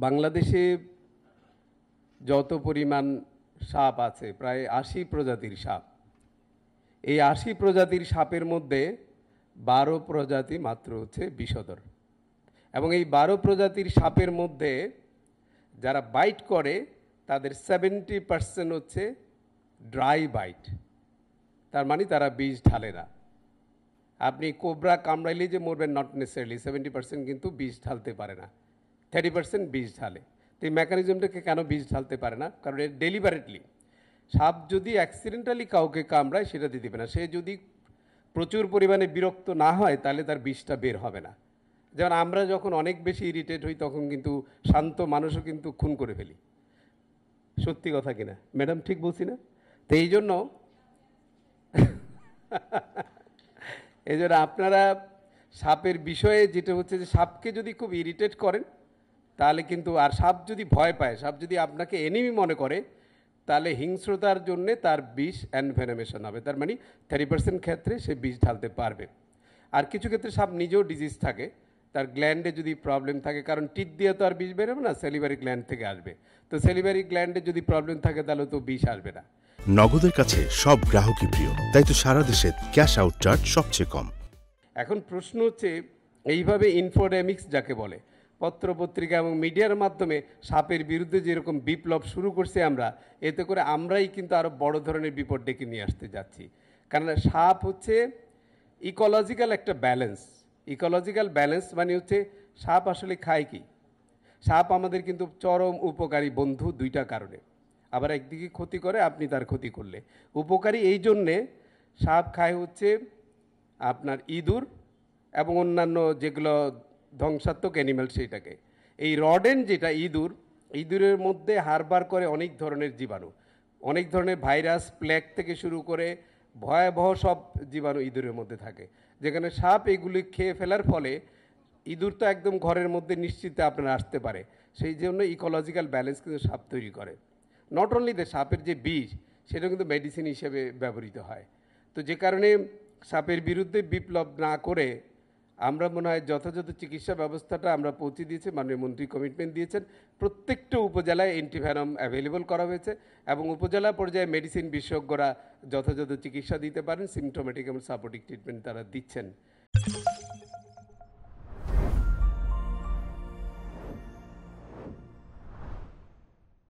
বাংলাদেশে যত পরিমাণ সাপ আছে প্রায় ৮০ প্রজাতির সাপ। এই ৮০ প্রজাতির সাপের মধ্যে ১২ প্রজাতি মাত্র হচ্ছে বিষধর, এবং এই ১২ প্রজাতির সাপের মধ্যে যারা বাইট করে তাদের 70% হচ্ছে ড্রাই বাইট, তার মানে তারা বিষ ঢালে না। আপনি কোবরা কামড়াইলে যে মরবেন নট নেসেসারিলি, 70% কিন্তু বিষ ঢালতে পারে না, 30% বিষ ঢালে। তো এই মেকানিজমটাকে কেন বিষ ঢালতে পারে না? কারণ এর ডেলিভারেটলি সাপ যদি অ্যাক্সিডেন্টালি কাউকে কামড়ায় সেটা দিতে পারে না। সে যদি প্রচুর পরিমাণে বিরক্ত না হয় তাহলে তার বিষটা বের হবে না। যেমন আমরা যখন অনেক বেশি ইরিটেট হই তখন কিন্তু শান্ত মানুষও কিন্তু খুন করে ফেলি। সত্যি কথা কিনা ম্যাডাম, ঠিক বলছি না? তো এই জন্য আপনারা সাপের বিষয়ে যেটা হচ্ছে যে সাপকে যদি খুব ইরিটেট করেন তাহলে কিন্তু, আর সাপ যদি ভয় পায়, সাপ যদি আপনাকে এনিমি মনে করে, তাহলে হিংস্রতার জন্যে তার বিষ অ্যানভেনমেশন হবে। তার মানে 30% ক্ষেত্রে সে বিষ ঢালতে পারবে। আর কিছু ক্ষেত্রে সাপ নিজেও ডিজিজ থাকে, তার গ্ল্যান্ডে যদি প্রবলেম থাকে, কারণ টিপ দিয়ে তো আর বিষ বেরোবে না, সেলিভারি গ্ল্যান্ড থেকে আসবে। তো সেলিভারি গ্ল্যান্ডে যদি প্রবলেম থাকে তাহলে তো বিষ আসবে না। নগদের কাছে সব গ্রাহকই প্রিয়, তাই তো সারা দেশে ক্যাশ আউট চার্জ সবচেয়ে কম। এখন প্রশ্ন হচ্ছে, এইভাবে ইনফোডেমিক্স যাকে বলে, পত্রপত্রিকা এবং মিডিয়ার মাধ্যমে সাপের বিরুদ্ধে যেরকম বিপ্লব শুরু করছে আমরা, এতে করে আমরাই কিন্তু আরও বড় ধরনের বিপদ ডেকে নিয়ে আসতে যাচ্ছি। কারণ সাপ হচ্ছে ইকোলজিক্যাল একটা ব্যালেন্স। ইকোলজিক্যাল ব্যালেন্স মানে হচ্ছে সাপ আসলে খায় কি? সাপ আমাদের কিন্তু চরম উপকারী বন্ধু দুইটা কারণে। আবার একদিকে ক্ষতি করে, আপনি তার ক্ষতি করলে। উপকারী এই জন্যে, সাপ খায় হচ্ছে আপনার ইঁদুর এবং অন্যান্য যেগুলো ধ্বংসাত্মক অ্যানিম্যাল, সেইটাকে। এই রডেন্ট যেটা ইঁদুরের মধ্যে হারবার করে অনেক ধরনের জীবাণু, অনেক ধরনের ভাইরাস, প্লেগ থেকে শুরু করে ভয়াবহ সব জীবাণু ইঁদুরের মধ্যে থাকে। যেখানে সাপ এগুলি খেয়ে ফেলার ফলে ইঁদুর তো একদম ঘরের মধ্যে নিশ্চিত আপনার আসতে পারে। সেই জন্য ইকোলজিক্যাল ব্যালেন্স কিন্তু সাপ তৈরি করে। নট অনলি দ্য সাপের যে বিষ, সেটা কিন্তু মেডিসিন হিসেবে ব্যবহৃত হয়। তো যে কারণে সাপের বিরুদ্ধে বিপ্লব না করে আমরা মনে হয় যথাযথ চিকিৎসা ব্যবস্থাটা আমরা পৌঁছে দিয়েছি। মাননীয় মন্ত্রী কমিটমেন্ট দিয়েছেন, প্রত্যেকটা উপজেলায় অ্যান্টিভেনম অ্যাভেলেবল করা হয়েছে, এবং উপজেলা পর্যায়ে মেডিসিন বিশেষজ্ঞরা যথাযথ চিকিৎসা দিতে পারেন, সিমটোমেটিক এবং সাপোর্টিভ ট্রিটমেন্ট তারা দিচ্ছেন।